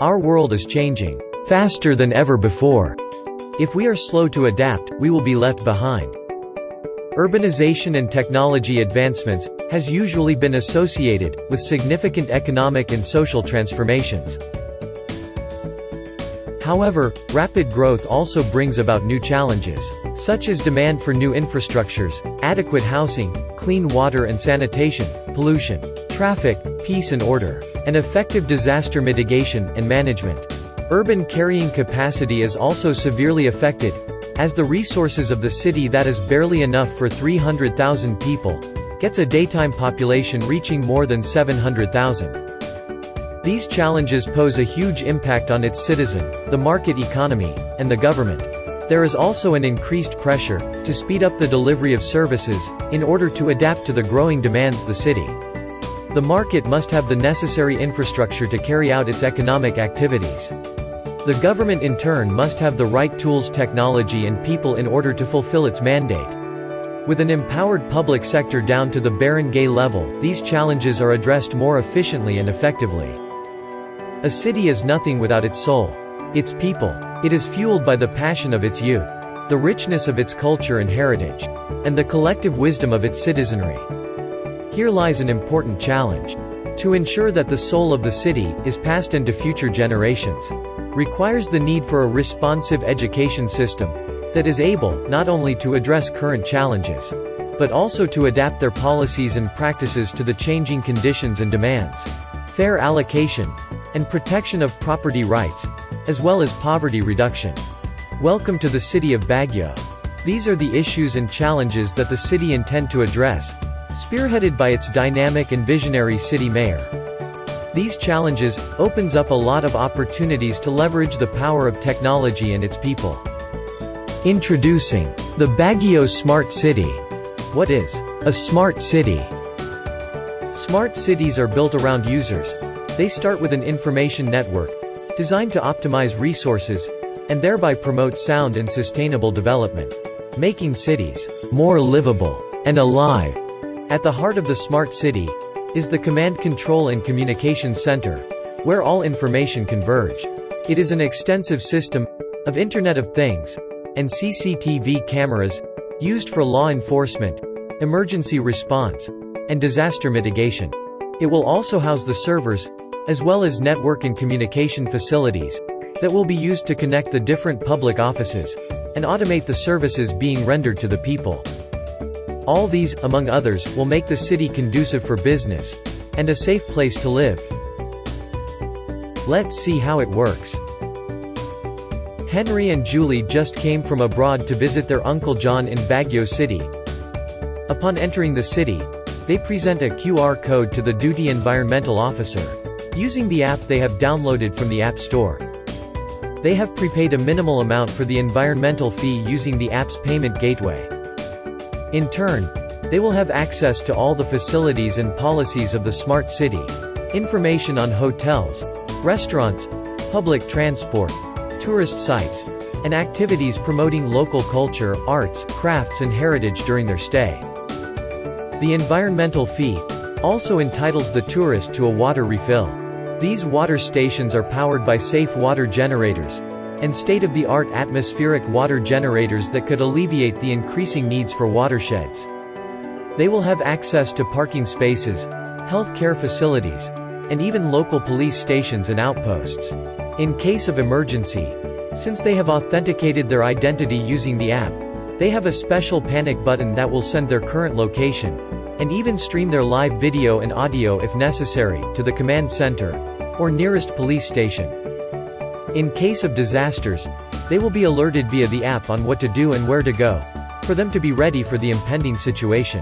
Our world is changing faster than ever before. If we are slow to adapt, we will be left behind. Urbanization and technology advancements has usually been associated with significant economic and social transformations. However, rapid growth also brings about new challenges, such as demand for new infrastructures, adequate housing, clean water and sanitation, pollution, traffic, peace and order, and effective disaster mitigation and management. Urban carrying capacity is also severely affected, as the resources of the city that is barely enough for 300,000 people, gets a daytime population reaching more than 700,000. These challenges pose a huge impact on its citizen, the market economy, and the government. There is also an increased pressure to speed up the delivery of services, in order to adapt to the growing demands of the city. The market must have the necessary infrastructure to carry out its economic activities. The government in turn must have the right tools, technology and people in order to fulfill its mandate. With an empowered public sector down to the barangay level, these challenges are addressed more efficiently and effectively. A city is nothing without its soul. Its people. It is fueled by the passion of its youth, the richness of its culture and heritage, and the collective wisdom of its citizenry. Here lies an important challenge. To ensure that the soul of the city is passed on to future generations, requires the need for a responsive education system that is able not only to address current challenges, but also to adapt their policies and practices to the changing conditions and demands. Fair allocation and protection of property rights, as well as poverty reduction. Welcome to the city of Baguio. These are the issues and challenges that the city intend to address, spearheaded by its dynamic and visionary city mayor. These challenges opens up a lot of opportunities to leverage the power of technology and its people. Introducing the Baguio Smart City. What is a smart city? Smart cities are built around users. They start with an information network designed to optimize resources and thereby promote sound and sustainable development, making cities more livable and alive. At the heart of the smart city is the Command, Control and Communications Center, where all information converge. It is an extensive system of Internet of Things and CCTV cameras used for law enforcement, emergency response, and disaster mitigation. It will also house the servers, as well as network and communication facilities, that will be used to connect the different public offices, and automate the services being rendered to the people. All these, among others, will make the city conducive for business, and a safe place to live. Let's see how it works. Henry and Julie just came from abroad to visit their Uncle John in Baguio City. Upon entering the city, they present a QR code to the duty environmental officer, using the app they have downloaded from the App Store. They have prepaid a minimal amount for the environmental fee using the app's payment gateway. In turn, they will have access to all the facilities and policies of the smart city, information on hotels, restaurants, public transport, tourist sites, and activities promoting local culture, arts, crafts and heritage during their stay. The environmental fee also entitles the tourist to a water refill. These water stations are powered by safe water generators and state-of-the-art atmospheric water generators that could alleviate the increasing needs for watersheds. They will have access to parking spaces, health-care facilities, and even local police stations and outposts. In case of emergency, since they have authenticated their identity using the app, they have a special panic button that will send their current location, and even stream their live video and audio if necessary, to the command center, or nearest police station. In case of disasters, they will be alerted via the app on what to do and where to go, for them to be ready for the impending situation.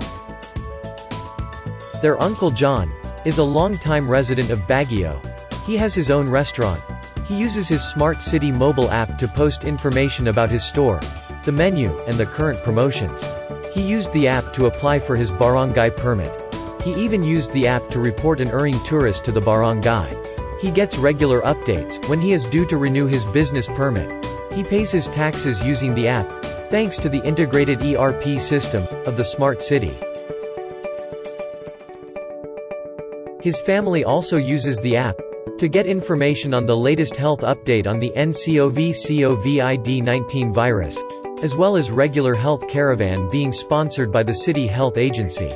Their Uncle John is a long-time resident of Baguio. He has his own restaurant. He uses his Smart City mobile app to post information about his store, the menu, and the current promotions. He used the app to apply for his barangay permit. He even used the app to report an erring tourist to the barangay. He gets regular updates when he is due to renew his business permit. He pays his taxes using the app, thanks to the integrated ERP system of the smart city. His family also uses the app To get information on the latest health update on the nCoV-COVID-19 virus, as well as regular health caravan being sponsored by the city health agency.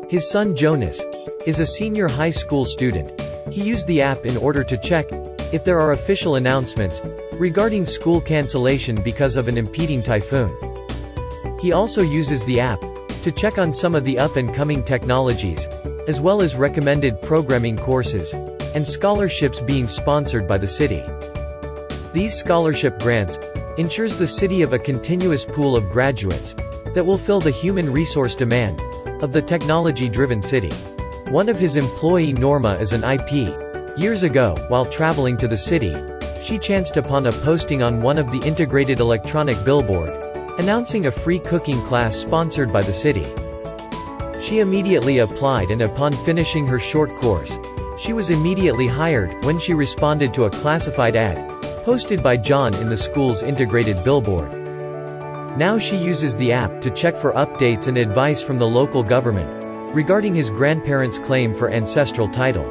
His son Jonas is a senior high school student. He used the app in order to check if there are official announcements regarding school cancellation because of an impending typhoon. He also uses the app to check on some of the up-and-coming technologies, as well as recommended programming courses and scholarships being sponsored by the city. These scholarship grants ensures the city of a continuous pool of graduates that will fill the human resource demand of the technology-driven city. One of his employee Norma is an IP. Years ago, while traveling to the city, she chanced upon a posting on one of the integrated electronic billboard, announcing a free cooking class sponsored by the city. She immediately applied, and upon finishing her short course, she was immediately hired when she responded to a classified ad posted by John in the school's integrated billboard. Now she uses the app to check for updates and advice from the local government regarding his grandparents' claim for ancestral title.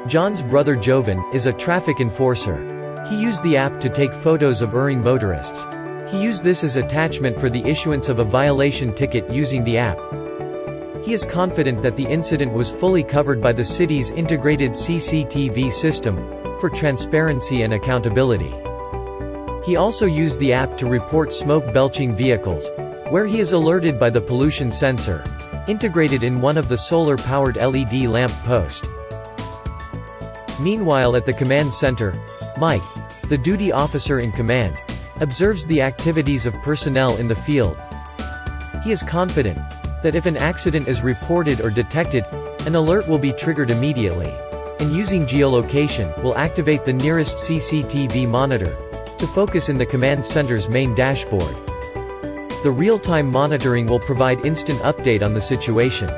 John's brother Jovan is a traffic enforcer. He used the app to take photos of erring motorists. He used this as attachment for the issuance of a violation ticket using the app. He is confident that the incident was fully covered by the city's integrated CCTV system for transparency and accountability. He also used the app to report smoke-belching vehicles, where he is alerted by the pollution sensor integrated in one of the solar-powered LED lamp post. Meanwhile, at the command center, Mike, the duty officer in command, observes the activities of personnel in the field. He is confident that if an accident is reported or detected, an alert will be triggered immediately, and using geolocation, will activate the nearest CCTV monitor to focus in the command center's main dashboard. The real-time monitoring will provide instant update on the situation.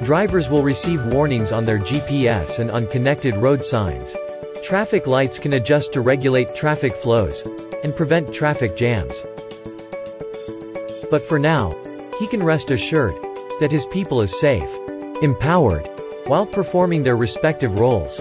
Drivers will receive warnings on their GPS and on connected road signs. Traffic lights can adjust to regulate traffic flows and prevent traffic jams. But for now, he can rest assured that his people is safe, empowered, while performing their respective roles.